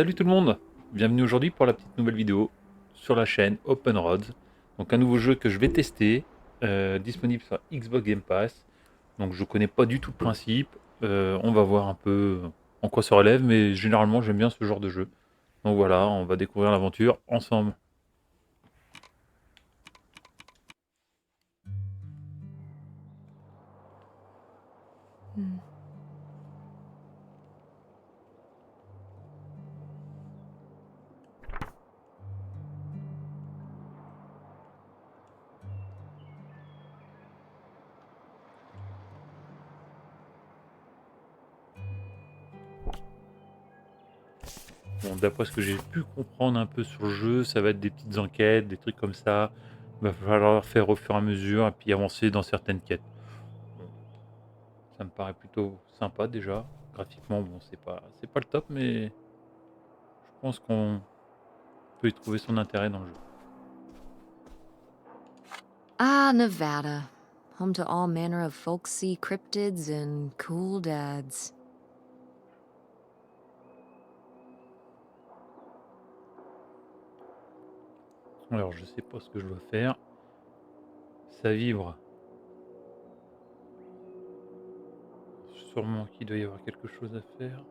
Salut tout le monde, bienvenue aujourd'hui pour la petite nouvelle vidéo sur la chaîne Open Roads. Donc un nouveau jeu que je vais tester, disponible sur Xbox Game Pass. Donc je connais pas du tout le principe, on va voir un peu en quoi ça relève, mais généralement j'aime bien ce genre de jeu. Donc voilà, on va découvrir l'aventure ensemble. Bon, d'après ce que j'ai pu comprendre un peu sur le jeu, ça va être des petites enquêtes, des trucs comme ça. Il va falloir faire au fur et à mesure et puis avancer dans certaines quêtes. Bon, ça me paraît plutôt sympa déjà. Graphiquement, bon, c'est pas le top, mais je pense qu'on peut y trouver son intérêt dans le jeu. Ah, Nevada. Home to all manner of folksy cryptids and cool dads. Alors, je sais pas ce que je dois faire. Ça vibre. Sûrement qu'il doit y avoir quelque chose à faire.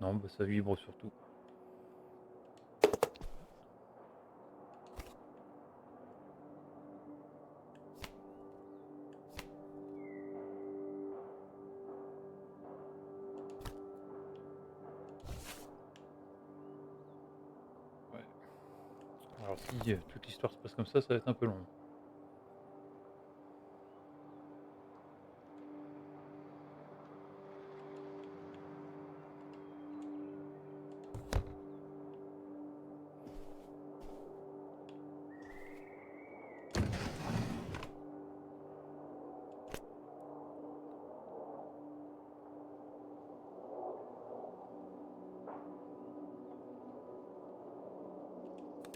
Non, bah ça vibre surtout. Ouais. Alors si toute l'histoire se passe comme ça va être un peu long.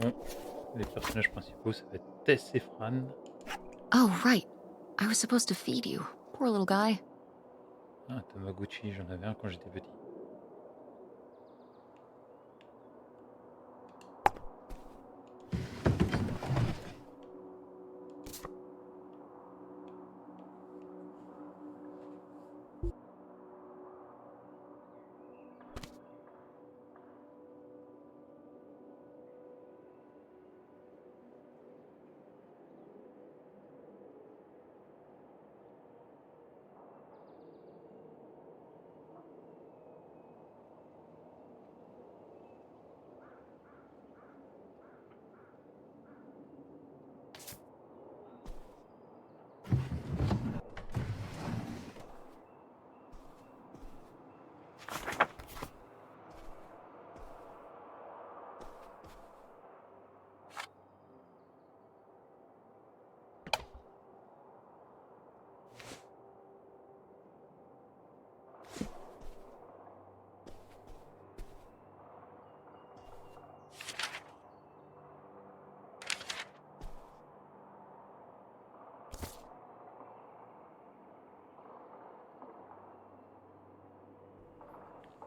Bon, les personnages principaux, ça va être Tess et Fran. Oh, right. I was supposed to feed you. Poor little guy. Ah, un Tamagotchi, j'en avais un quand j'étais petit.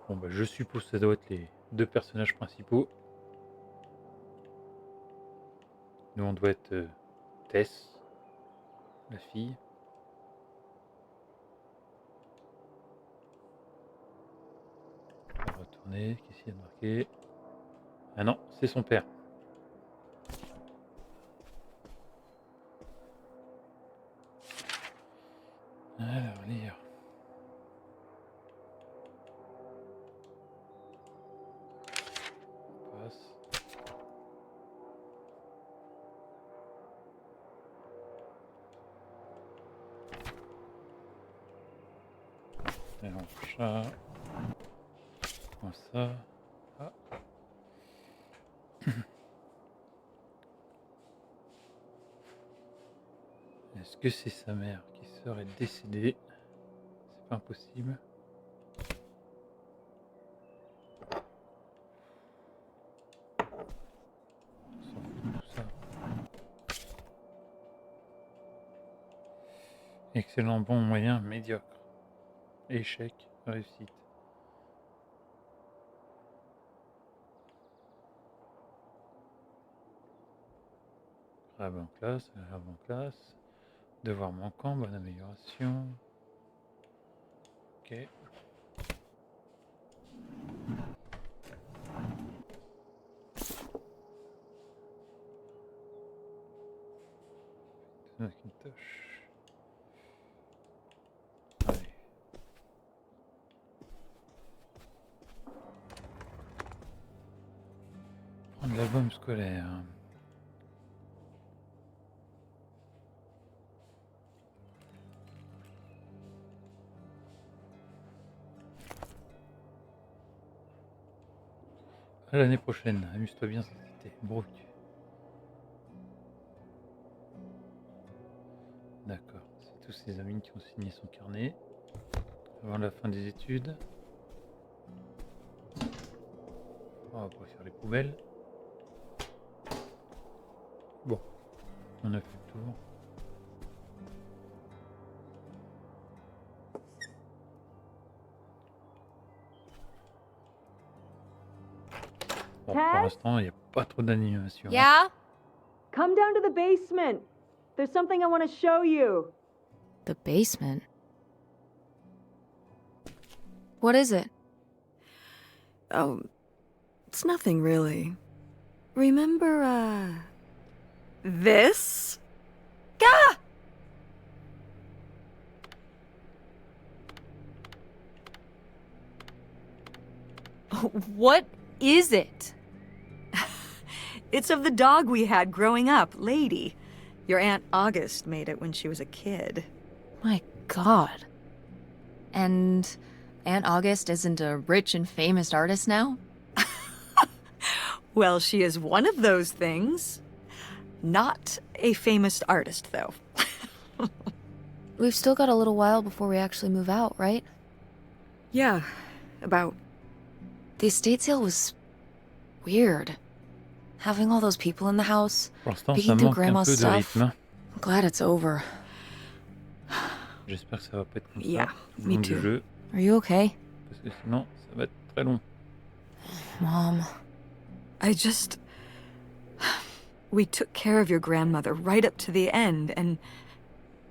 Bon bah je suppose que ça doit être les deux personnages principaux. Nous on doit être Tess, la fille. On va retourner, qu'est-ce qu'il y a de marqué? Ah non, c'est son père. Alors, lire. On passe. Alors, chat. Comme ça. Ah. Est-ce que c'est sa mère qui serait décédée? C'est pas impossible. On s'en fout de tout ça. Excellent, bon, moyen, médiocre. Échec, réussite. Grave en classe, grave en classe. Devoir manquant, bonne amélioration. Ok. Macintosh. Allez. Prendre l'album scolaire. À l'année prochaine, amuse-toi bien cet été. Brooke. D'accord, c'est tous ses amis qui ont signé son carnet avant la fin des études. On va pas faire les poubelles. Bon, on a fait le tour. Bon, pour Tess? l'instant, il n'y a pas trop d'animation. Yeah? Come down to the basement. There's something I want to show you. The basement? What is it? Oh, it's nothing really. Remember, this? Gah! What is it? It's of the dog we had growing up, Lady. Your Aunt August made it when she was a kid. My God. And Aunt August isn't a rich and famous artist now? Well, she is one of those things. Not a famous artist, though. We've still got a little while before we actually move out, right? Yeah, about. The estate sale was weird. Having all those people in the house, Pour l'instant, ça digging through manque un Grandma's peu de stuff. rythme. Hein. I'm glad it's over. J'espère que ça va pas être comme Yeah, ça tout le me long du too. jeu, Are you okay? parce que sinon, ça va être très long. Mom. I just. We took care of your grandmother right up to the end, and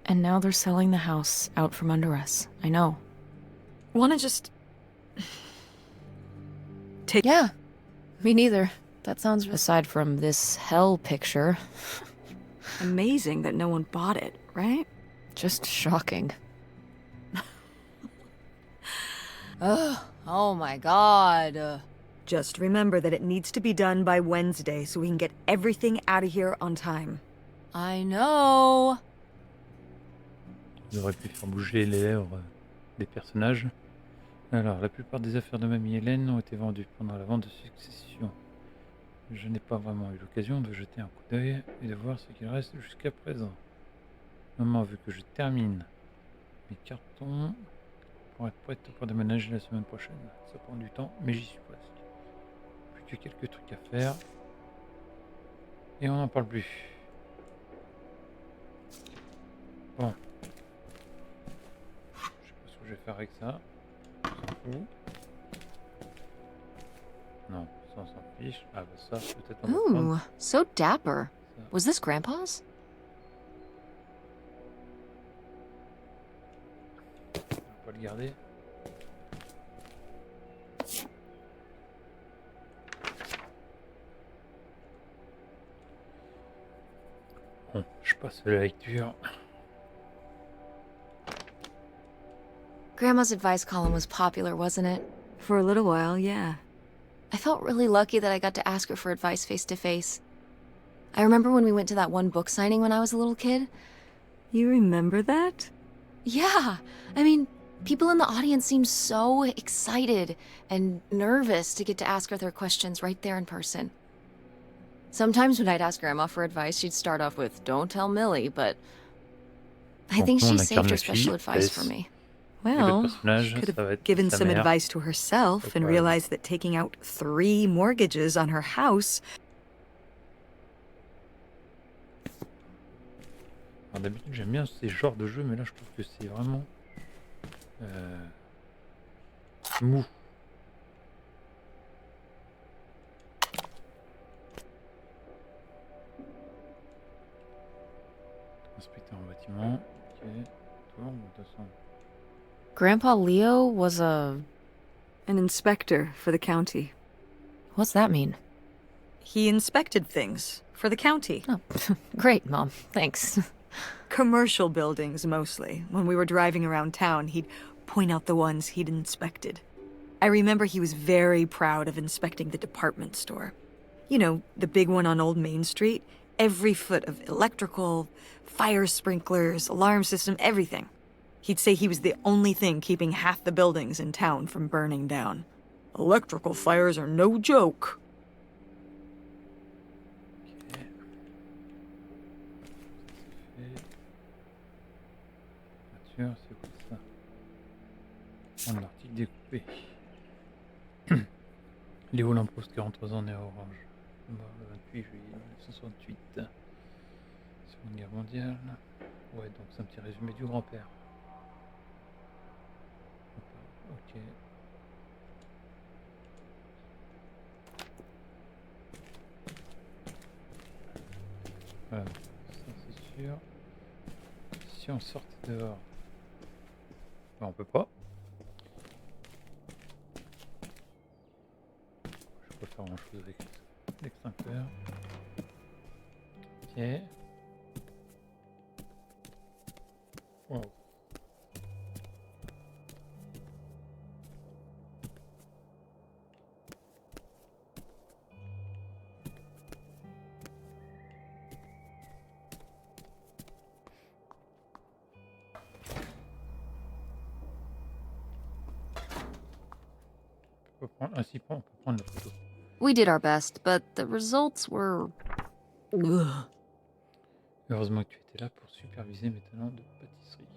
And now they're selling the house out from under us. I know. wanna just. Take. Yeah, me neither. That sounds, aside from this hell picture, Amazing that no one bought it, right? just shocking. Ugh, oh my God. Just remember that it needs to be done by Wednesday so we can get everything out of here on time. I know. Ils auraient pu faire bouger les lèvres des personnages. Alors, la plupart des affaires de mamie Hélène ont été vendues pendant la vente de succession. Je n'ai pas vraiment eu l'occasion de jeter un coup d'œil et de voir ce qu'il reste jusqu'à présent. Maman veut que je termine mes cartons pour être prête pour déménager la semaine prochaine. Ça prend du temps, mais j'y suis presque. Plus que quelques trucs à faire. Et on n'en parle plus. Bon. Je sais pas ce que je vais faire avec ça. On s'en fout. Non, ça on s'en fiche. Ah bah ça, peut-être on va prendre Ooh, so dapper. ça. Was this Grandpa's? On va pas le garder. Bon, je passe à la lecture. Grandma's advice column was popular, wasn't it? For a little while, yeah. I felt really lucky that I got to ask her for advice face to face. I remember when we went to that one book signing when I was a little kid. You remember that? Yeah, I mean, people in the audience seemed so excited and nervous to get to ask her their questions right there in person. Sometimes when I'd ask Grandma for advice, she'd start off with, "Don't tell Millie," but I Donc think nous, she on saved incarne her la special fille, advice Tess. for me. Et le Well, personnage, she could ça va have être given sa some mère. advice to herself and Opal. realized that taking out 3 mortgages on her house. Alors d'habitude j'aime bien ces genres de jeux, mais là je trouve que c'est vraiment mou. Inspecteur en bâtiment. Ok. Toi, bon, de toute façon. Grandpa Leo was a... An inspector for the county. What's that mean? He inspected things for the county. Oh, great, Mom. Thanks. Commercial buildings, mostly. When we were driving around town, he'd point out the ones he'd inspected. I remember he was very proud of inspecting the department store. You know, the big one on Old Main Street. Every foot of electrical, fire sprinklers, alarm system, everything. He'd say he was the only thing keeping half the buildings in town from burning down. Electrical fires are no joke. Ok. Ça c'est fait. Voiture, c'est quoi ça? Prendre l'article découpé. Léo Lamproust, 43 ans, né à Orange. Mort le 28 juillet 1968. Seconde Guerre mondiale. Ouais, donc c'est un petit résumé du grand-père. Ok. Voilà, ça c'est sûr. Si on sortait dehors, ben, on peut pas. Je peux pas faire grand chose avec l'extincteur. Ok. Wow. On peut prendre, ah si, on peut prendre la photo. We did our best, but the results were... Ugh. Heureusement que tu étais là pour superviser mes talents de pâtisserie.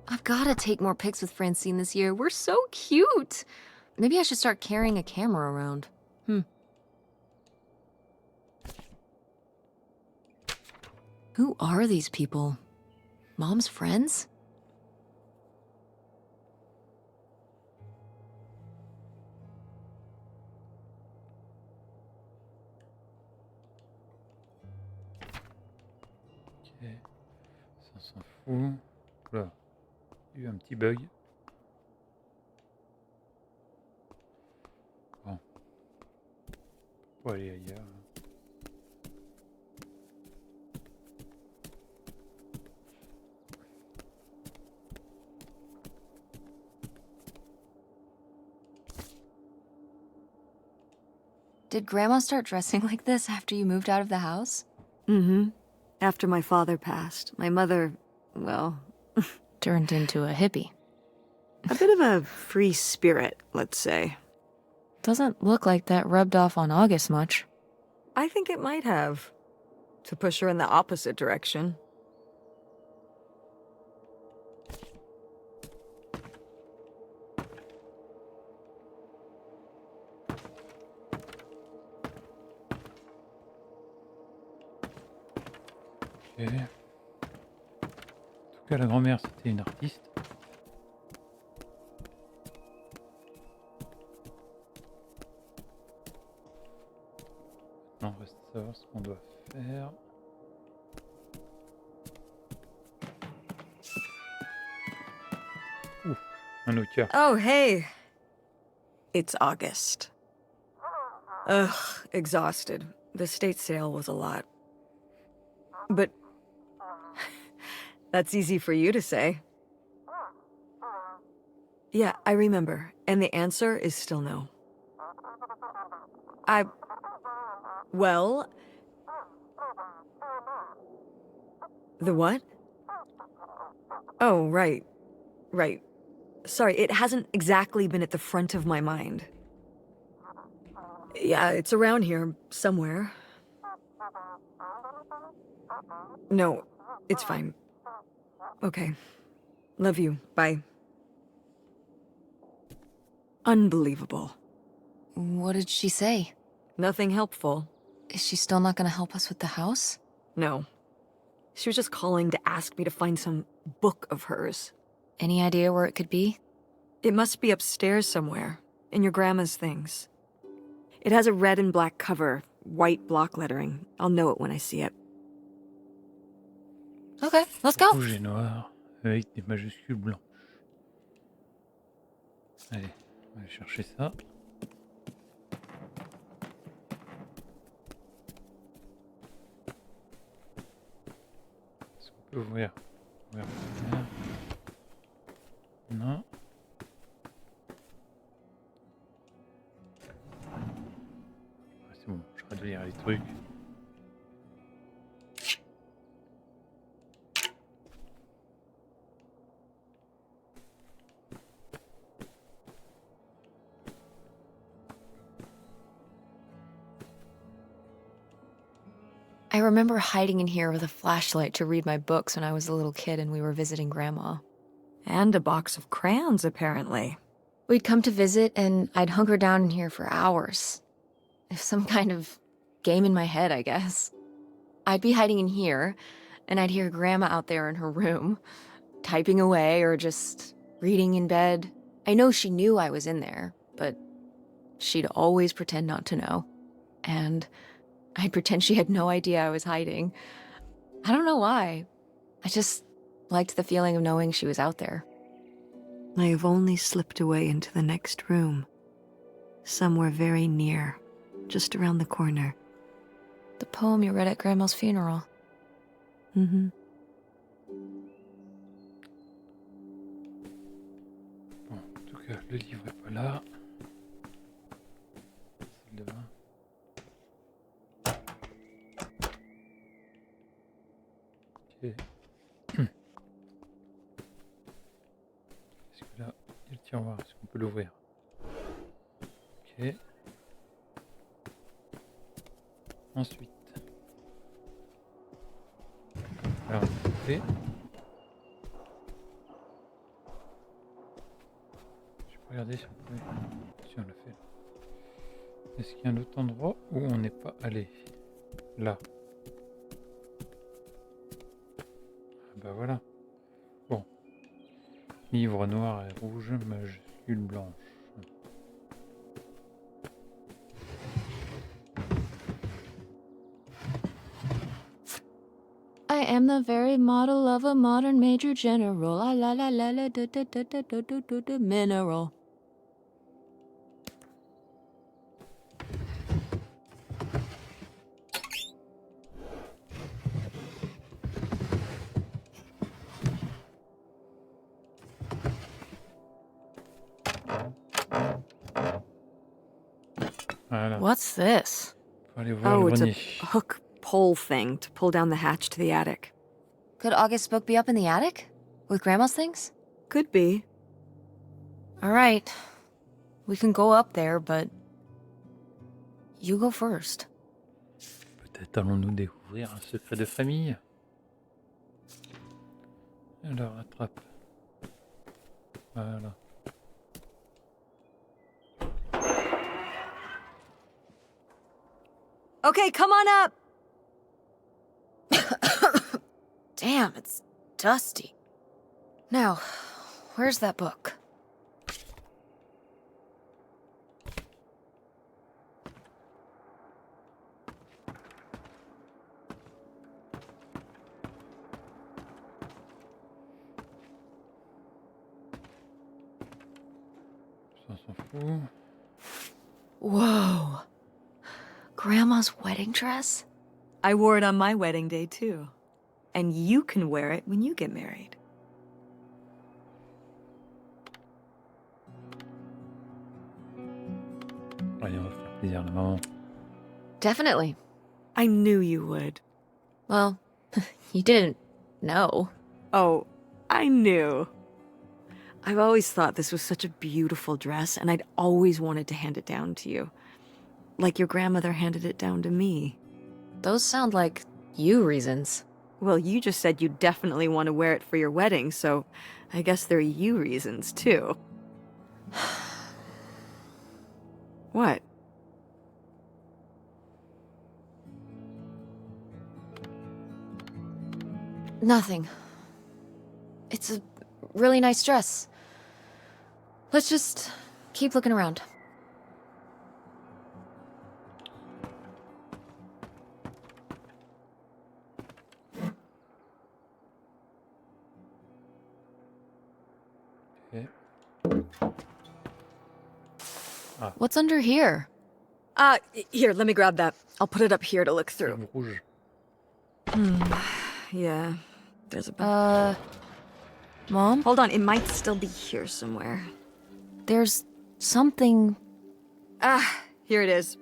I've gotta take more pics with Francine this year. We're so cute. Maybe I should start carrying a camera around. Who are these people? Mom's friends? Ok. Ça on s'en fout. Oula. Il y a eu un petit bug. Bon. On peut aller ailleurs. Did Grandma start dressing like this after you moved out of the house? Mm-hmm. After my father passed, my mother, well, Turned into a hippie. a bit of a free spirit, let's say. Doesn't look like that rubbed off on August much. I think it might have. To push her in the opposite direction. Ok. En tout cas, la grand-mère, c'était une artiste. Maintenant, on reste à savoir ce qu'on doit faire. Ouh, un Nokia. Oh, hey. It's August. Ugh, exhausted. The state sale was a lot. But that's easy for you to say. Yeah, I remember. And the answer is still no. Well... The what? Oh, right. Right. Sorry, it hasn't exactly been at the front of my mind. Yeah, it's around here, somewhere. No, it's fine. Okay. Love you. Bye. Unbelievable. What did she say? Nothing helpful. Is she still not gonna help us with the house? No. She was just calling to ask me to find some book of hers. Any idea where it could be? It must be upstairs somewhere, in your grandma's things. It has a red and black cover, white block lettering. I'll know it when I see it. Okay, let's go. Rouge et noir avec des majuscules blanches. Allez, on va aller chercher ça. Est-ce qu'on peut ouvrir la première? Non. Ah, c'est bon, j'arrête de lire les trucs. I remember hiding in here with a flashlight to read my books when I was a little kid and we were visiting Grandma. And a box of crayons, apparently. We'd come to visit and I'd hunker down in here for hours. If some kind of game in my head, I guess. I'd be hiding in here, and I'd hear Grandma out there in her room, typing away or just reading in bed. I know she knew I was in there, but she'd always pretend not to know. And I'd pretend she had no idea I was hiding. I don't know why. I just liked the feeling of knowing she was out there. I have only slipped away into the next room. Somewhere very near, just around the corner. The poem you read at Grandma's funeral. Mm-hmm. Bon, en tout cas, le livre est pas là. Salle de bain. Ok. Est-ce que là, il y a le tiroir, est-ce qu'on peut l'ouvrir? Ok. Ensuite. Alors, on fait. Je peux regarder si on peut. Si on l'a fait. Est-ce qu'il y a un autre endroit où on n'est pas allé? Là. Ah bah voilà. Bon. Livre noir et rouge, majuscule blanche. I am the very model of a modern major general. La la la la la da da da da da da da da mineral. Voilà. What's this? Faut aller voir Oh, le it's a grenier. hook pole thing to pull down the hatch to the attic. Could August's book be up in the attic? With Grandma's things? Could be. All right. We can go up there, but you go first. Peut-être allons-nous découvrir un secret de famille. Alors, attrape. Voilà. Okay, come on up! Damn, it's dusty. Now, where's that book? Ça, on s'en fout. Whoa. Grandma's wedding dress? I wore it on my wedding day, too. And you can wear it when you get married. Allez, on va faire plaisir à la maman. Definitely. I knew you would. Well, you didn't know. Oh, I knew. I've always thought this was such a beautiful dress, and I'd always wanted to hand it down to you. Like your grandmother handed it down to me. Those sound like you reasons. Well, you just said you definitely want to wear it for your wedding, so I guess they're you reasons, too. What? Nothing. It's a really nice dress. Let's just keep looking around. Ok. Ah, What's under here? Here, let me grab that. I'll put it up here to look through. flamme rouge. Yeah, there's a... Mom? Hold on, it might still be here somewhere. There's something... Here it is.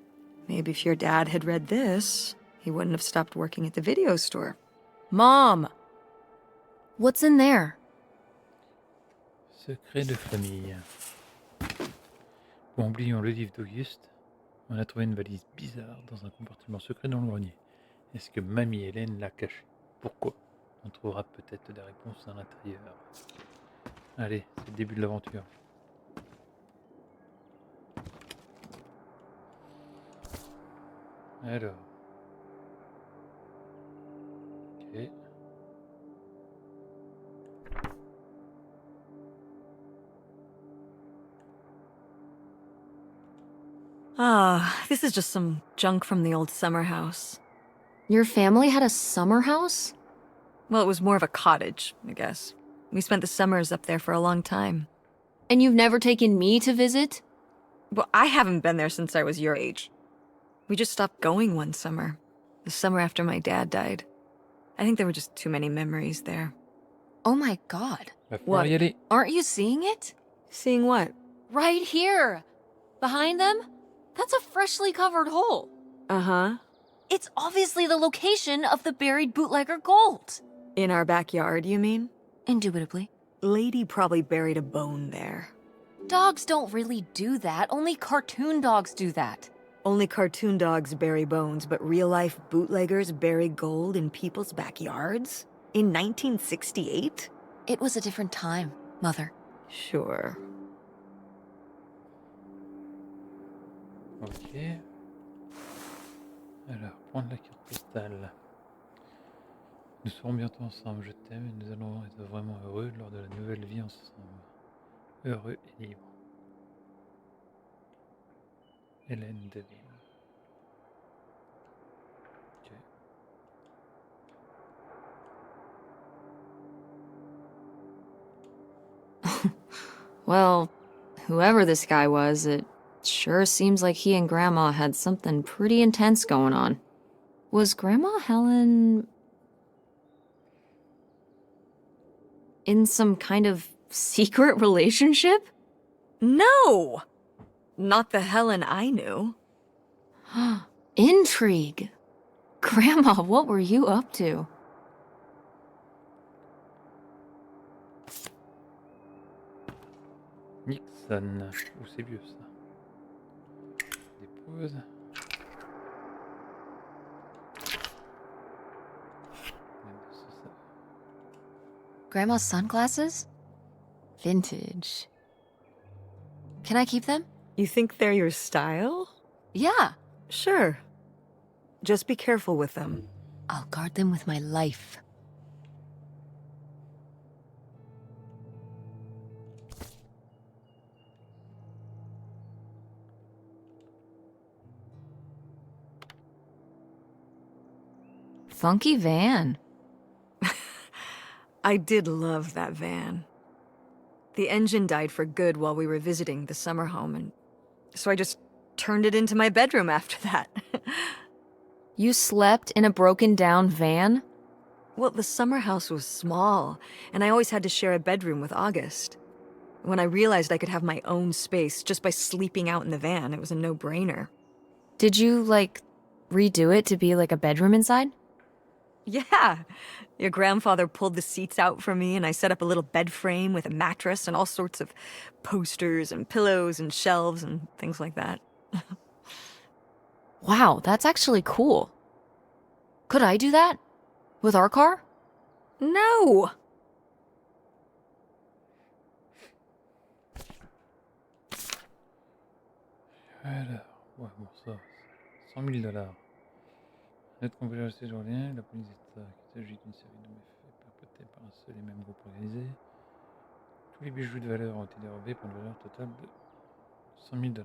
Maybe if your dad had read this, he wouldn't have stopped working at the video store. Mom! What's in there? Secret de famille. Bon, oublions le livre d'Auguste. On a trouvé une valise bizarre dans un compartiment secret dans le grenier. Est-ce que mamie Hélène l'a cachée? Pourquoi? On trouvera peut-être des réponses à l'intérieur. Allez, c'est le début de l'aventure. Alors. Ok. This is just some junk from the old summer house. Your family had a summer house? Well, it was more of a cottage, I guess. We spent the summers up there for a long time. And you've never taken me to visit? Well, I haven't been there since I was your age. We just stopped going one summer. The summer after my dad died. I think there were just too many memories there. Oh my god. Va falloir What? y aller. Aren't you seeing it? Seeing what? Right here! Behind them? That's a freshly covered hole. Uh-huh. It's obviously the location of the buried bootlegger gold. In our backyard, you mean? Indubitably. Lady probably buried a bone there. Dogs don't really do that. Only cartoon dogs do that. Only cartoon dogs bury bones, but real-life bootleggers bury gold in people's backyards? In 1968? It was a different time, Mother. Sure. Ok. Alors, prendre la carte postale. Nous serons bientôt ensemble, je t'aime et nous allons être vraiment heureux lors de la nouvelle vie ensemble. Heureux et libre. Hélène Deville. Ok. Well, whoever this guy was, it sure seems like he and Grandma had something pretty intense going on. Was Grandma Helen in some kind of secret relationship? No! Not the Helen I knew. Intrigue. Grandma, what were you up to? Nixon. Oh, c'est vieux ça. Dépose. Grandma's sunglasses? Vintage. Can I keep them? You think they're your style? Yeah. Sure. Just be careful with them. I'll guard them with my life. Funky van. I did love that van. The engine died for good while we were visiting the summer home, and so I just turned it into my bedroom after that. You slept in a broken down van? Well, the summer house was small, and I always had to share a bedroom with August. When I realized I could have my own space just by sleeping out in the van, it was a no-brainer. Did you, like, redo it to be like a bedroom inside? Yeah. Your grandfather pulled the seats out for me, and I set up a little bed frame with a mattress and all sorts of posters and pillows and shelves and things like that. Wow, that's actually cool. Could I do that? With our car? No! Alors, ouais, bon, ça, 100 000 $. Net qu'on peut acheter journalier, la police d'État, qu'il s'agit d'une série de méfaits pas exploités par un seul et même groupe organisé. Tous les bijoux de valeur ont été dérobés pour une valeur totale de 100 000 $.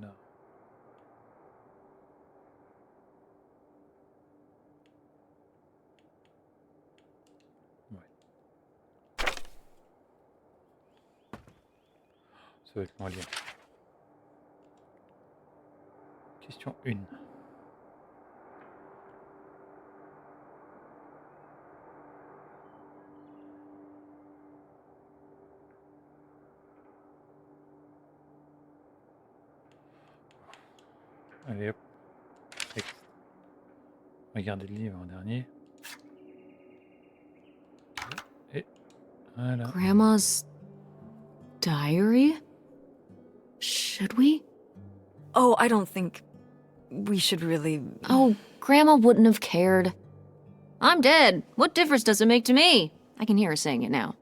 Ouais. Ça va être moins lire. Question 1. Allez hop, texte. Regardez le livre en dernier. Et voilà. Grandma's diary? Should we? Oh, I don't think we should really... Oh, Grandma wouldn't have cared. I'm dead. What difference does it make to me? I can hear her saying it now.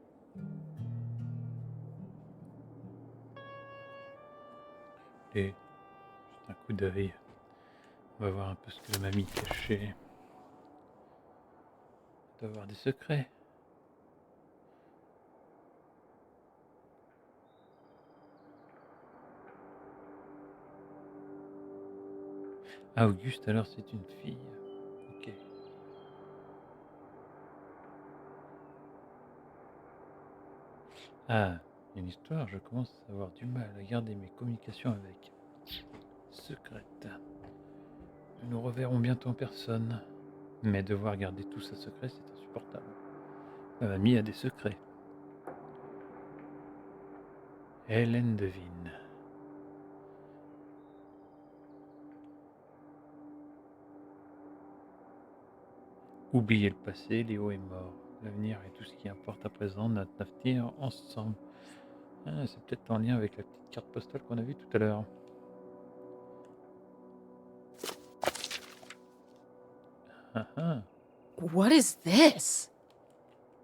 Et juste un coup d'œil. On va voir un peu ce que la mamie cachait. Elle doit avoir des secrets. Ah, Auguste, alors c'est une fille. Ok. Ah, il y a une histoire, je commence à avoir du mal à garder mes communications avec. Secrète. Nous nous reverrons bientôt en personne. Mais devoir garder tout ça secret, c'est insupportable. Ma mamie a des secrets. Hélène devine. Oubliez le passé, Léo est mort. L'avenir est tout ce qui importe à présent, notre avenir ensemble. Ah, c'est peut-être en lien avec la petite carte postale qu'on a vue tout à l'heure. Ah, ah. What is this?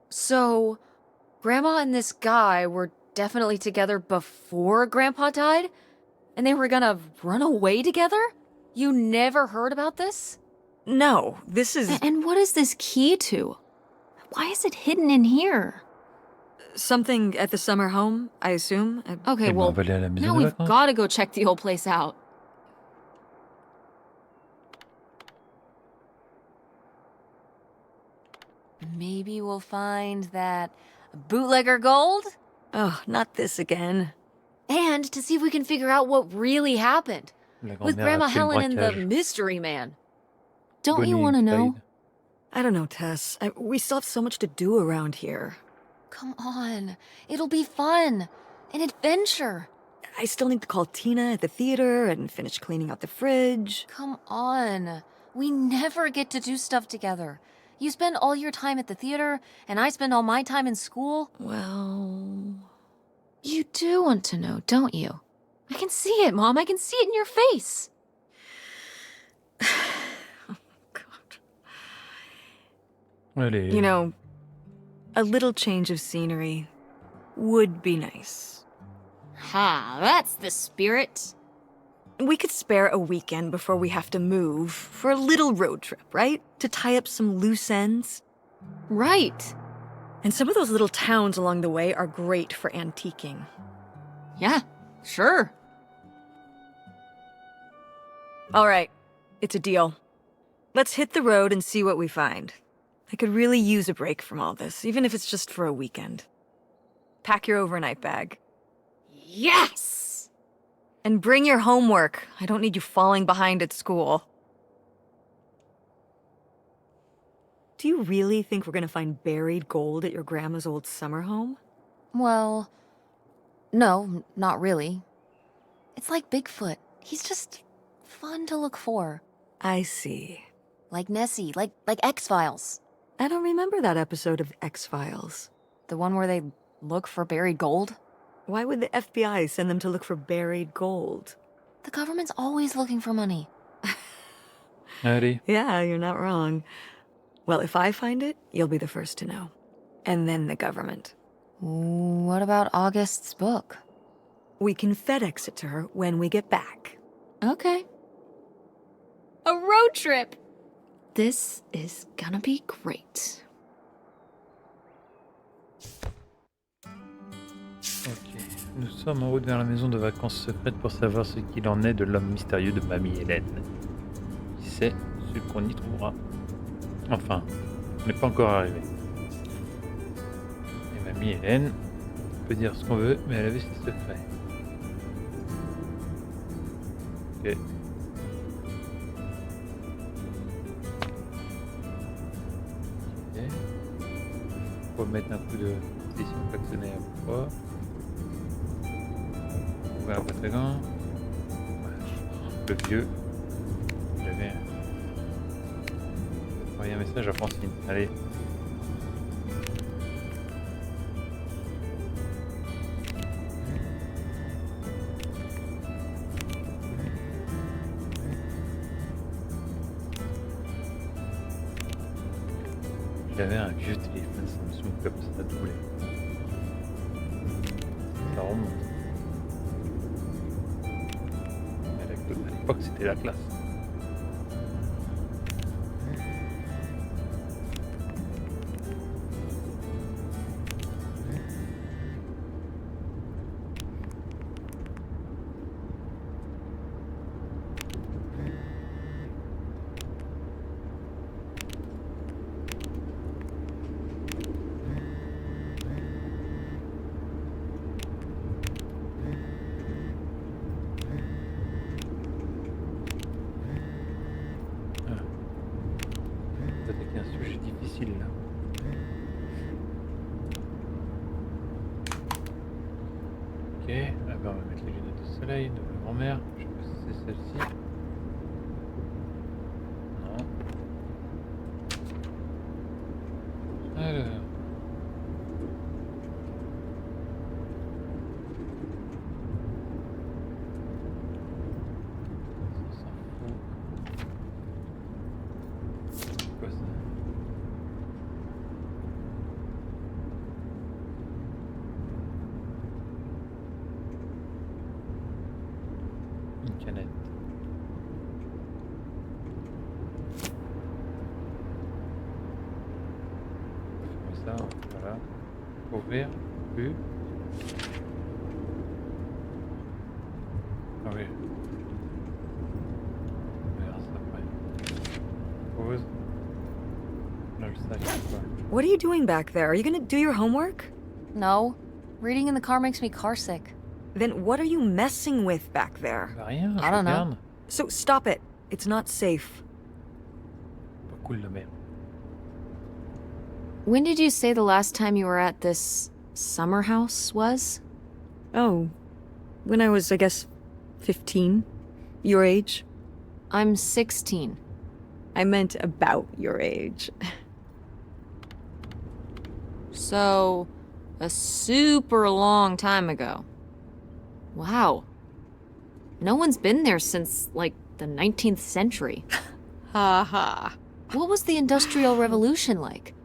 So, Grandma and this guy were definitely together before Grandpa died? And they were gonna run away together? You never heard about this? No, this is And what is this key to? Why is it hidden in here? something at the summer home, I assume. Okay, Eh ben, well, on va aller à la maison now de we've vacances. gotta go check the old place out. Maybe we'll find that bootlegger gold? Oh, not this again. And to see if we can figure out what really happened La with grand-mère Grandma a fait le Helen and the braquage. mystery man. Don't you Bonnie want to et know? Clyde. I don't know, Tess. We still have so much to do around here. Come on. It'll be fun. An adventure. I still need to call Tina at the theater and finish cleaning out the fridge. Come on. We never get to do stuff together. You spend all your time at the theater, and I spend all my time in school. Well... You do want to know, don't you? I can see it, Mom. I can see it in your face. God. Allez. You know, a little change of scenery would be nice. Ha, that's the spirit. We could spare a weekend before we have to move for a little road trip, right? To tie up some loose ends. Right. And some of those little towns along the way are great for antiquing. Yeah, sure. All right, it's a deal. Let's hit the road and see what we find. I could really use a break from all this, even if it's just for a weekend. Pack your overnight bag. Yes! And bring your homework. I don't need you falling behind at school. Do you really think we're gonna find buried gold at your grandma's old summer home? Well, no, not really. It's like Bigfoot. He's just fun to look for. I see. Like Nessie, like X-Files. I don't remember that episode of X-Files. The one where they look for buried gold? Why would the FBI send them to look for buried gold? The government's always looking for money. Allez. Yeah, you're not wrong. Well, if I find it, you'll be the first to know. And then the government. What about August's book? We can FedEx it to her when we get back. Okay. A road trip! This is gonna be great. Nous sommes en route vers la maison de vacances secrète pour savoir ce qu'il en est de l'homme mystérieux de mamie Hélène. Qui sait ce qu'on y trouvera. Enfin, on n'est pas encore arrivé. Et mamie Hélène peut dire ce qu'on veut, mais elle avait ses secrets. Ok. Ok. Faut mettre un coup de décision klaxonner à la fois. Ouvrir un bataillon. Le vieux. J'avais envoyé un message à Francine. Allez. J'avais un vieux téléphone Samsung comme ça doublé. Ça remonte. À l'époque, c'était la classe. Attaquer un sujet difficile là. Ok, ah ben on va mettre les lunettes de soleil de la grand-mère. Je sais pas si c'est celle-ci. Non. Alors. Ça s'en fout. C'est quoi ça? Une canette. On va fermer ça, voilà. Ouvrir, plus. Ah oui. On verra ça après. Pause. Là, le sac, c'est quoi? What are you doing back there? Are you gonna do your homework? No. Reading in the car makes me carsick. Then what are you messing with back there? Bah rien, je I don't know. regarde. So stop it. It's not safe. Pas cool la merde. When did you say the last time you were at this summer house was? Oh, when I was, I guess, 15. Your age? I'm 16. I meant about your age. So, a super long time ago. Wow. No one's been there since, like, the 19th century. Ha ha. What was the Industrial Revolution like?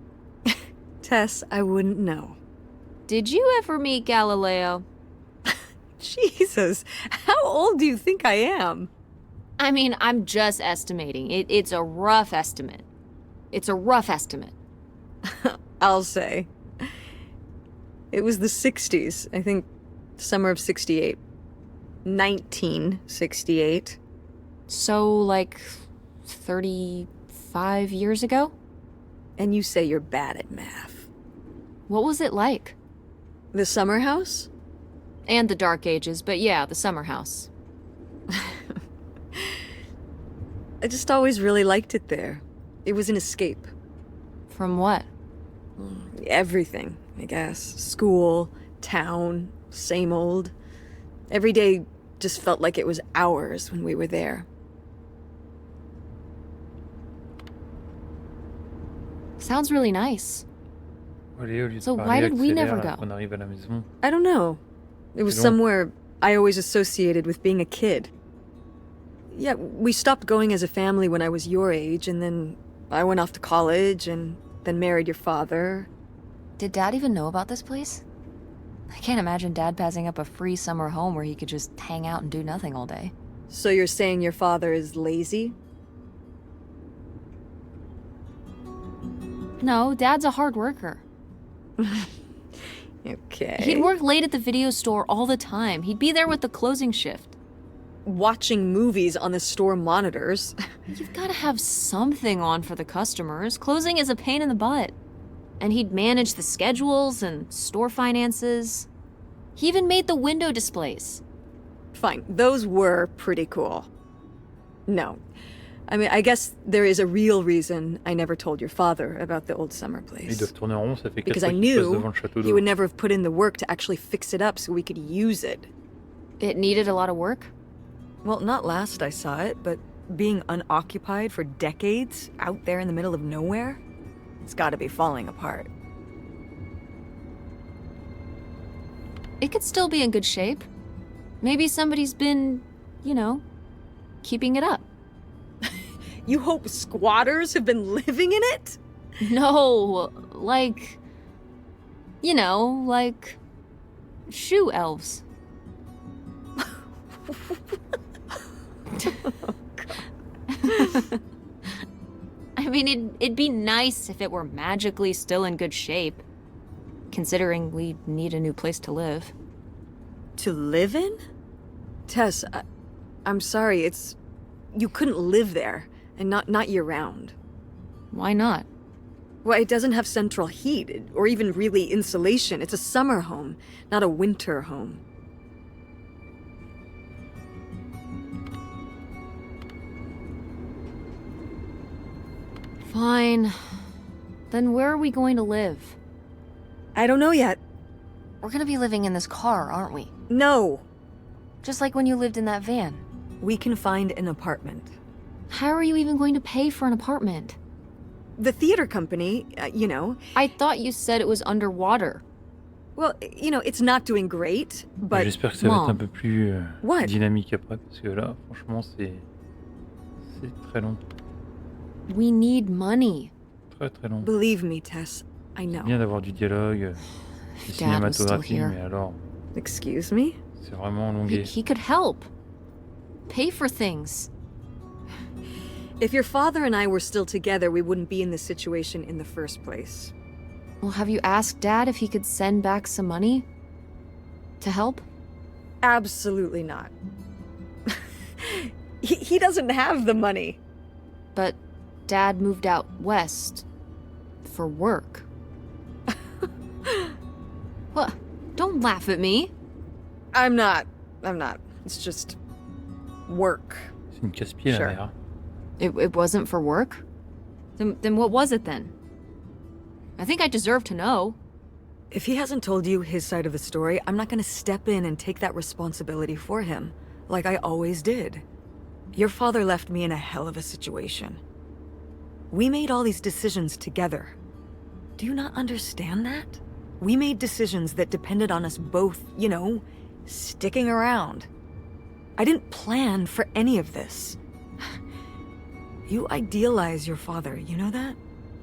Tess, I wouldn't know. Did you ever meet Galileo? Jesus, how old do you think I am? I mean, I'm just estimating. It's a rough estimate. It's a rough estimate. I'll say. It was the 60s, I think, summer of 68. 1968. So, like, 35 years ago? And you say you're bad at math. What was it like? The summer house? And the Dark Ages, but yeah, the summer house. I just always really liked it there. It was an escape. From what? Everything, I guess. School, town, same old. Every day just felt like it was hours when we were there. Sounds really nice. Allez, au lieu de So parler, why did we accélère, never là, go? qu'on arrive à la maison. I don't know. It was C'est long. somewhere I always associated with being a kid. Yeah, we stopped going as a family when I was your age, and then I went off to college, and then married your father. Did Dad even know about this place? I can't imagine Dad passing up a free summer home where he could just hang out and do nothing all day. So you're saying your father is lazy? No, Dad's a hard worker. Okay. He'd work late at the video store all the time. He'd be there with the closing shift. Watching movies on the store monitors. You've got to have something on for the customers. Closing is a pain in the butt. And he'd manage the schedules and store finances. He even made the window displays. Fine, those were pretty cool. No. I mean, I guess there is a real reason I never told your father about the old summer Ils place. doivent tourner en rond, ça fait 4 Because fois I qu'ils passent knew devant le château he d'eau. would never have put in the work to actually fix it up so we could use it. It needed a lot of work. Well, not last I saw it, but being unoccupied for decades, out there in the middle of nowhere, it's gotta be falling apart. It could still be in good shape. Maybe somebody's been, keeping it up. You hope squatters have been living in it? No, like shoe elves. I mean, it'd be nice if it were magically still in good shape, considering we need a new place to live. To live in? Tess, I'm sorry, you couldn't live there, and not year-round. Why not? Well, it doesn't have central heat, or even really insulation. It's a summer home, not a winter home. Fine. Then where are we going to live? I don't know yet. We're gonna be living in this car, aren't we? No. Just like when you lived in that van. We can find an apartment. How are you even going to pay for an apartment? The theater company, I thought you said it was underwater. well, it's not doing great, but J'espère que ça va être un Mom. peu plus What? dynamique après, parce que là, franchement, c'est très long. We need money. Très très long. believe me, Tess, I C'est know. bien d'avoir du dialogue, du Dad was still cinématographie, here. mais alors, Excuse me? c'est vraiment He, longué. he could help. Pay for things. If your father and I were still together, we wouldn't be in this situation in the first place. Well, have you asked Dad if he could send back some money? To help? Absolutely not. he doesn't have the money. But Dad moved out west. For work. What? Don't laugh at me. I'm not. It's just work. C'est une casse-pied, Sure. la mère. It wasn't for work? Then what was it then? I think I deserve to know. If he hasn't told you his side of the story, I'm not gonna step in and take that responsibility for him, like I always did. Your father left me in a hell of a situation. We made all these decisions together. Do you not understand that? We made decisions that depended on us both, sticking around. I didn't plan for any of this. You idealize your father, you know that?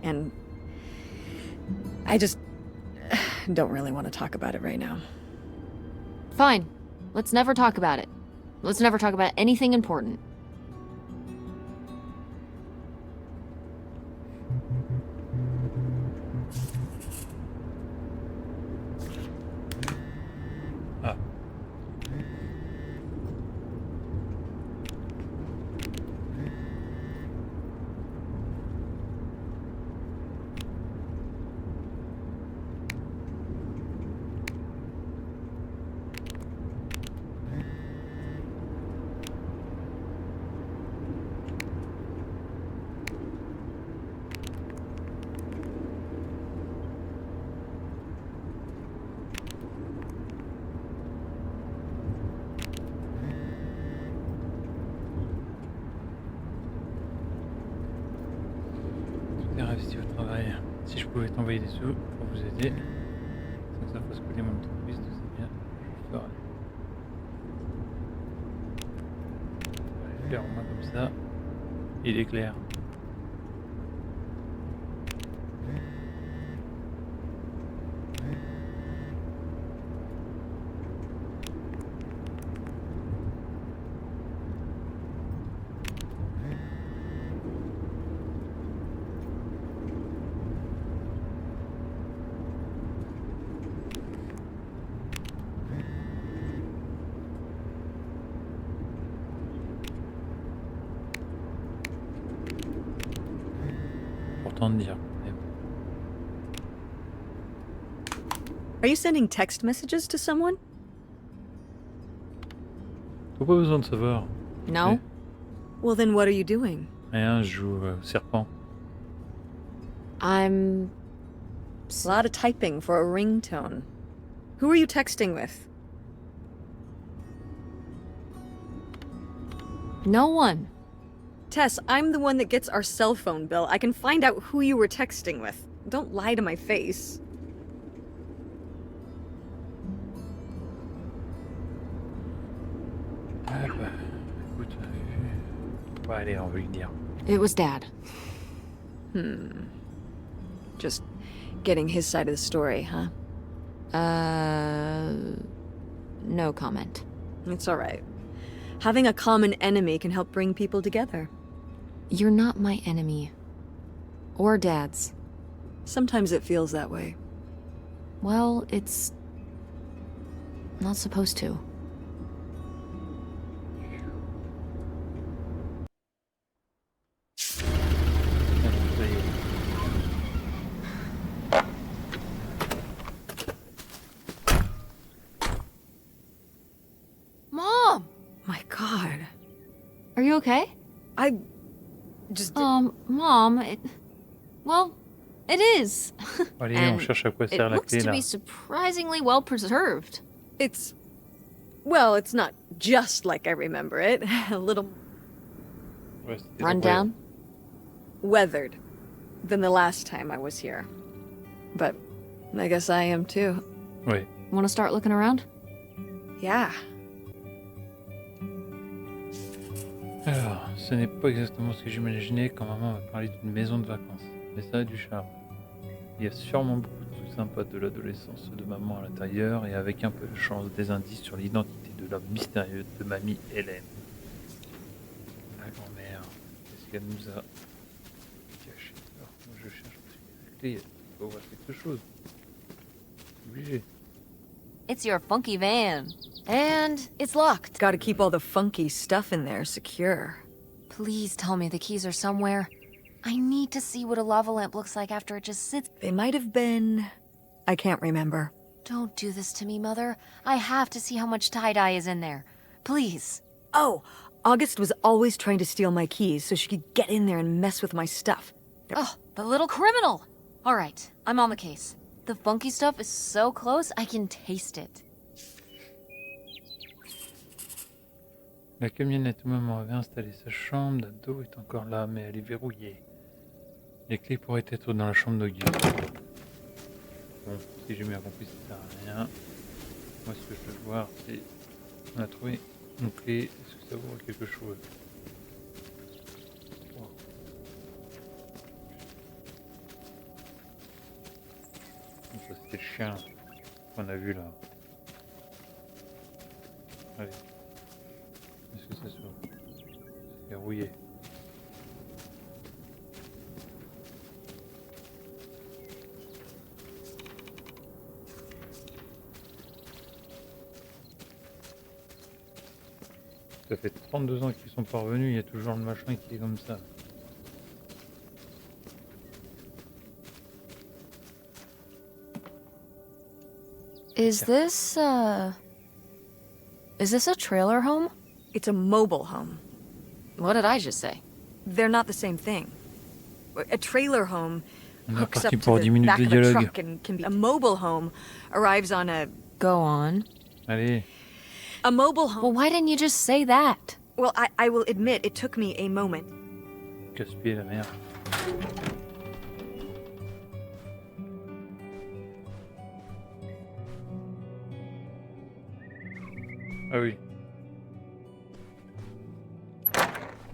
And I just don't really want to talk about it right now. Fine. Let's never talk about it. Let's never talk about anything important. Ah. Tout est investi au travail. Si je pouvais t'envoyer des sous pour vous aider, sans que ça fasse couler mon entreprise, tout c'est bien, je le ferais. On va le faire au moins comme ça. Il est clair. important de dire. Mais bon. Are you sending text messages to someone? T'as pas besoin de savoir. No? Well, then what are you doing? Rien, je joue au serpent. I'm... A lot of typing for a ringtone. Who are you texting with? No one. Tess, I'm the one that gets our cell phone bill. I can find out who you were texting with. Don't lie to my face. Ah bah, écoute, bon, allez, on va lui dire. It was Dad. Just getting his side of the story, huh? No comment. It's all right. Having a common enemy can help bring people together. You're not my enemy. Or Dad's. Sometimes it feels that way. Well, it's... not supposed to. Ah, ça y est. Mom! My God. Are you okay? I just... Mom, well, it is. Allez, on And cherche à quoi it sert la looks clé to là. be surprisingly well preserved. It's... Well, it's not just like I remember it. A little Ouais, c'était Run incroyable. down? weathered than the last time I was here. But I guess I am too. Ouais. Want to start looking around? Yeah. Alors, ce n'est pas exactement ce que j'imaginais quand maman m'a parlé d'une maison de vacances. Mais ça a du charme. Il y a sûrement beaucoup de trucs sympas de l'adolescence de maman à l'intérieur et avec un peu de chance des indices sur l'identité de l'homme mystérieux de mamie Hélène. La grand-mère, qu'est-ce qu'elle nous a caché? Alors, moi je cherche parce que la clé, il faut voir quelque chose. Obligé. It's your funky van. And it's locked. Gotta keep all the funky stuff in there secure. Please tell me the keys are somewhere. I need to see what a lava lamp looks like after it just sits. They might have been... I can't remember. Don't do this to me, Mother. I have to see how much tie-dye is in there. Please. Oh, August was always trying to steal my keys so she could get in there and mess with my stuff. Oh, the little criminal. All right, I'm on the case. The funky stuff is so close, I can taste it. La camionnette où maman avait installé sa chambre d'ado est encore là, mais elle est verrouillée. Les clés pourraient être dans la chambre d'Auguste. Bon, si j'ai bien compris, ça sert à rien. Moi, ce que je veux voir, c'est... On a trouvé une clé. Est-ce que ça ouvre quelque chose? Wow. Donc ça, c'était le chien qu'on a vu là. Allez. Est-ce que ça s'ouvre? C'est verrouillé. Ça fait 32 ans qu'ils sont pas revenus, il y a toujours le machin qui est comme ça. Is this a trailer home? It's a mobile home. What did I just say? They're not the same thing. A trailer home On est hooks up parti to pour the 10 minutes back de of a dialogue. truck and can be... A mobile home arrives on a... Go on. Allez, A mobile home... Well, why didn't you just say that? Well, I will admit, it took me a moment. casse-pied la mère. Ah oui.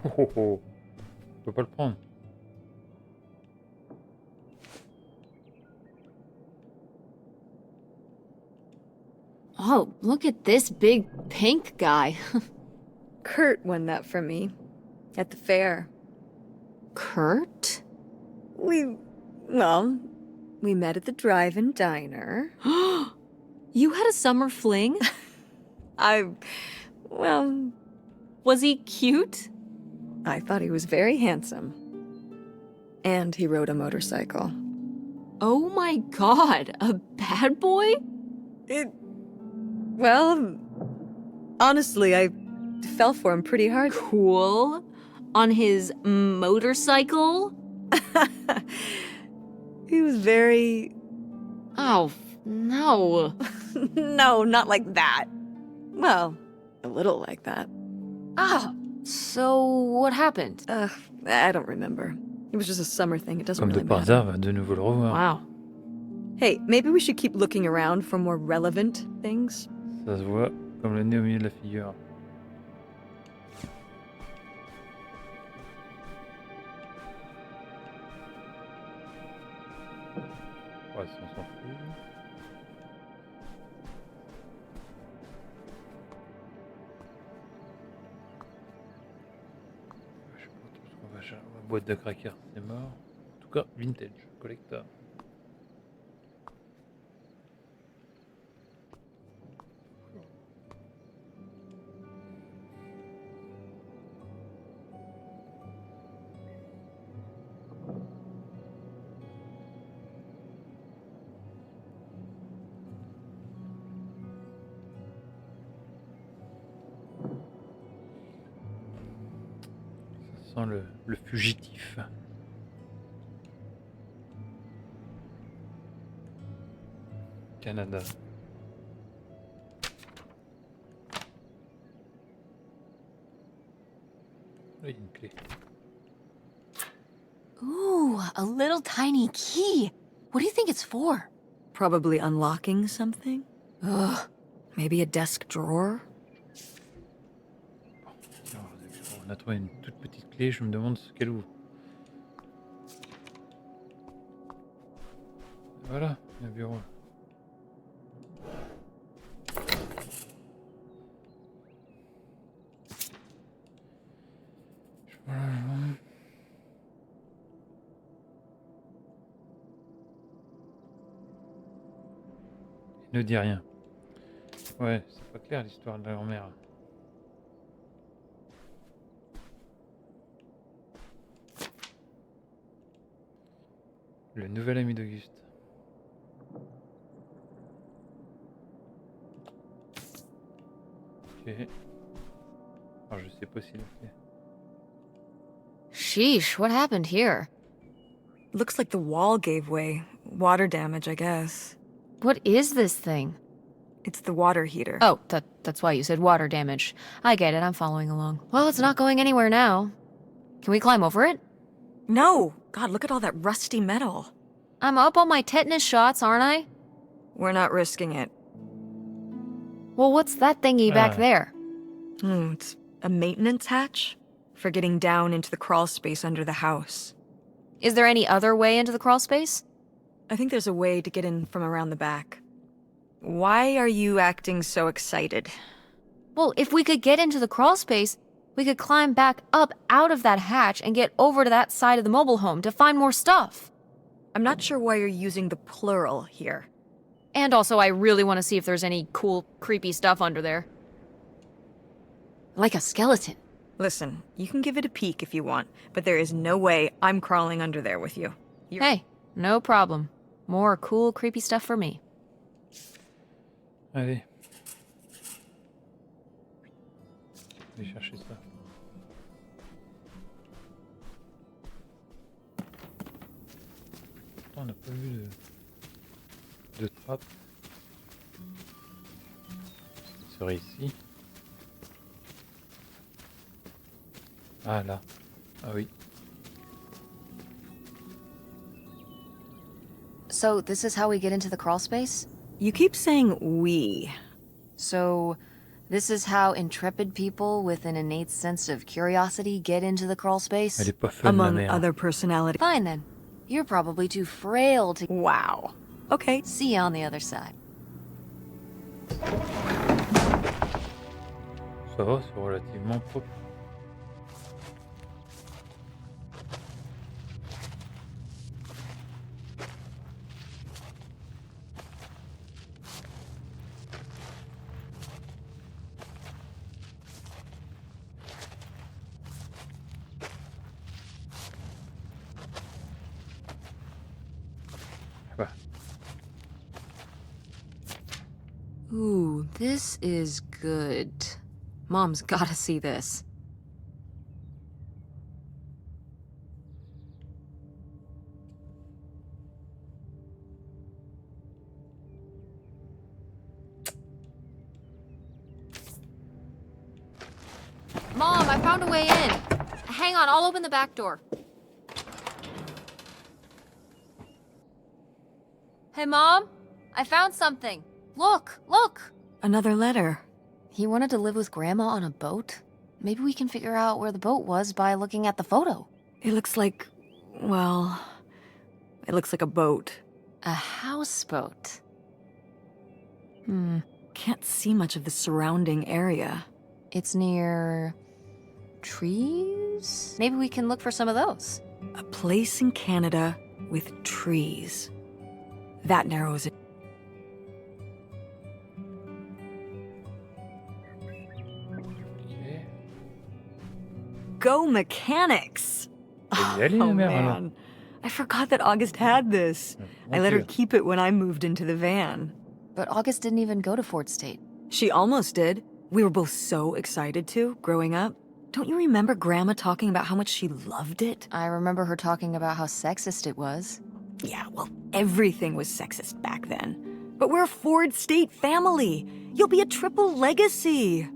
Oh oh oh. On peut pas le prendre. Oh, look at this big pink guy. Kurt won that from me. At the fair. Kurt? We met at the drive-in diner. You had a summer fling? Was he cute? I thought he was very handsome. And he rode a motorcycle. Oh my god, a bad boy? Well, honestly, I fell for him pretty hard. Cool. On his motorcycle? He was very... Oh, no. No, not like that. Well, a little like that. Ah, so what happened? I don't remember. It was just a summer thing. It doesn't Comme de really par matter. hasard, va de nouveau le revoir. Wow. Hey, maybe we should keep looking around for more relevant things. Ça se voit comme le nez au milieu de la figure. Ouais, ça, on s'en fout. Je sais pas trop ce qu'on va chercher. Boîte de crackers, c'est mort. En tout cas, vintage, collector. Ça sent le fugitif. Canada. Là, il y a une clé. Ooh, a little tiny key. What do you think it's for? Probably unlocking something? Ugh. Maybe a desk drawer? Alors, on a trouvé une toute petite clé, je me demande ce qu'elle ouvre. Voilà, il y a un bureau. Il ne dit rien. Ouais, c'est pas clair l'histoire de la grand-mère. Le nouvel ami d'Auguste. Ok. Alors je sais pas s'il a fait. Sheesh, what happened here? Looks like the wall gave way. Water damage, I guess. What is this thing? It's the water heater. Oh, that's why you said water damage. I get it, I'm following along. Well, it's not going anywhere now. Can we climb over it? No! God, look at all that rusty metal. I'm up on my tetanus shots, aren't I? We're not risking it. Well, what's that thingy back there? It's a maintenance hatch for getting down into the crawl space under the house. Is there any other way into the crawl space? I think there's a way to get in from around the back. Why are you acting so excited? Well, if we could get into the crawl space, we could climb back up out of that hatch and get over to that side of the mobile home to find more stuff. I'm not sure why you're using the plural here. And also, I really want to see if there's any cool, creepy stuff under there. Like a skeleton. Listen, you can give it a peek if you want, but there is no way I'm crawling under there with you. Hey, no problem. More cool, creepy stuff for me. Allez. Je vais chercher ça. Pourtant, on n'a pas vu de trappe. Ça serait ici. Ah là. Ah oui. So, this is how we get into the crawl space? You keep saying we. So, this is how intrepid people with an innate sense of curiosity get into the crawl space? Elle est pas fun, la Among mère. other personalities. Fine then. You're probably too frail to Wow. Okay. see on the other side. Ça va, c'est relativement propre. Ooh, this is good. Mom's gotta see this. Mom, I found a way in. Hang on, I'll open the back door. Hey, Mom? I found something. Look, look! Another letter. He wanted to live with Grandma on a boat? Maybe we can figure out where the boat was by looking at the photo. It looks like, well, it looks like a boat. A houseboat. Can't see much of the surrounding area. It's near... trees? Maybe we can look for some of those. A place in Canada with trees. That narrows it. Ok. Go mechanics! Elle y allait, la mère, alors. Man. I forgot that August had this. Mon I let her Dieu. keep it when I moved into the van. But August didn't even go to Ford State. She almost did. We were both so excited to, growing up. Don't you remember Grandma talking about how much she loved it? I remember her talking about how sexist it was. Yeah, well, everything was sexist back then. But we're a Ford State family. You'll be a triple legacy.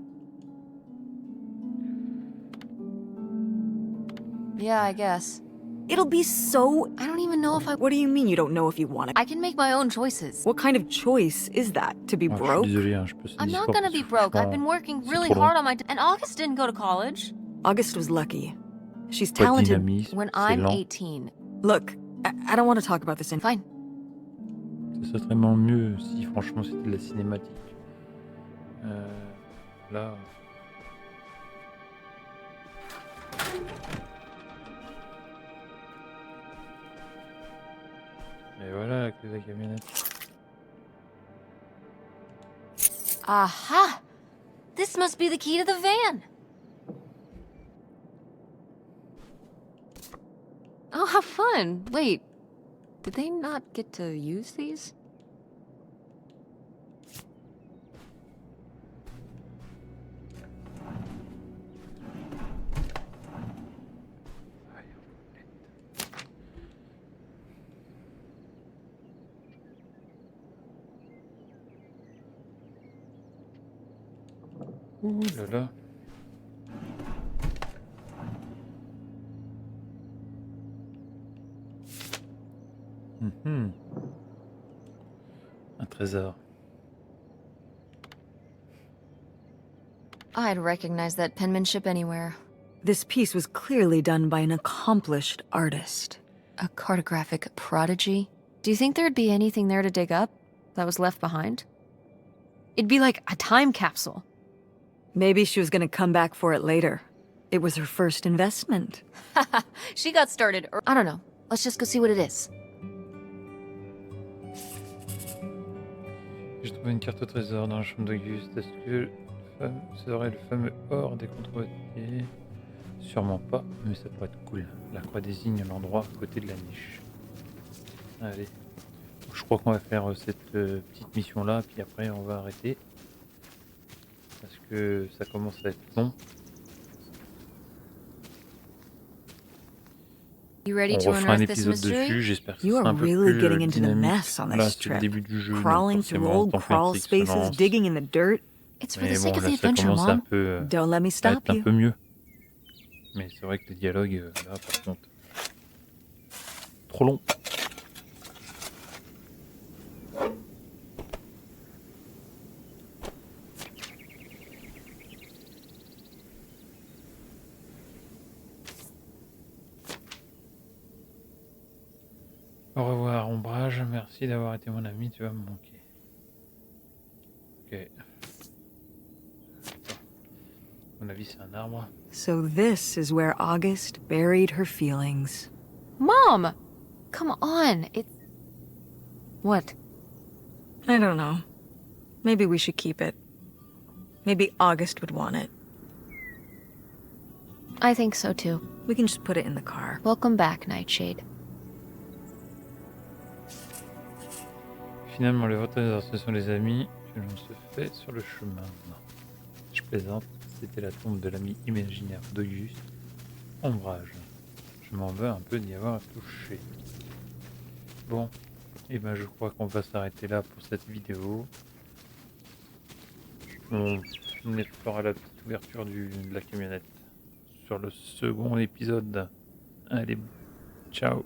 Yeah, I guess. It'll be so... I don't even know if I... What do you mean you don't know if you want it? I can make my own choices. What kind of choice is that? To be Oh, je broke? suis désolé, hein, je peux I'm not Discord gonna parce be que broke. I've franchement, been working c'est really trop hard long. on my... And August didn't go to college. August was lucky. She's Pas de talented. dynamisme, When c'est I'm lent. 18. Look, I don't want to talk about this in... Fine. Ce serait vraiment mieux si franchement c'était de la cinématique. Là. Et voilà la clé de la camionnette. Aha! This must be the key to the van. Oh, how fun. Wait, did they not get to use these? Ouh là là. Mhm. Un trésor. I'd recognize that penmanship anywhere. This piece was clearly done by an accomplished artist. A cartographic prodigy? Do you think there'd be anything there to dig up that was left behind? It'd be like a time capsule. Maybe she was going to come back for it later. It was her first investment. She got started. I don't know. Let's just go see what it is. J'ai trouvé une carte au trésor dans la chambre d'Auguste. Est-ce que ce serait le fameux or des contrebandiers? Sûrement pas, mais ça pourrait être cool. La croix désigne l'endroit à côté de la niche. Allez. Je crois qu'on va faire cette petite mission là, puis après on va arrêter. Parce que ça commence à être long. You ready On to refera un unearth this épisode dessus, mystery? j'espère que ce You sera are un peu really plus getting into the dynamique. mess on Là, this c'est le trip. début du jeu, donc Crawling through forcément, old tant que crawl l'intrigue se spaces, lance. digging in the dirt. It's for the Mais sake bon, of là, the ça adventure, commence un Mom. peu Don't let me à stop être un you. peu mieux. Mais c'est vrai que les dialogues, là, par contre, trop long. Au revoir, Ombrage. Merci d'avoir été mon ami. Tu vas me manquer. Ok. À mon avis, c'est un arbre. So this is where August buried her feelings. Mom! Come on, it's... What? I don't know. Maybe we should keep it. Maybe August would want it. I think so too. We can just put it in the car. Welcome back, Nightshade. Finalement, les vrais trésors, ce sont les amis. que l'on se fait sur le chemin. Je plaisante, c'était la tombe de l'ami imaginaire d'Auguste. Ombrage. Je m'en veux un peu d'y avoir touché. Bon, et ben je crois qu'on va s'arrêter là pour cette vidéo. On fera la petite ouverture de la camionnette sur le second épisode. Allez, ciao.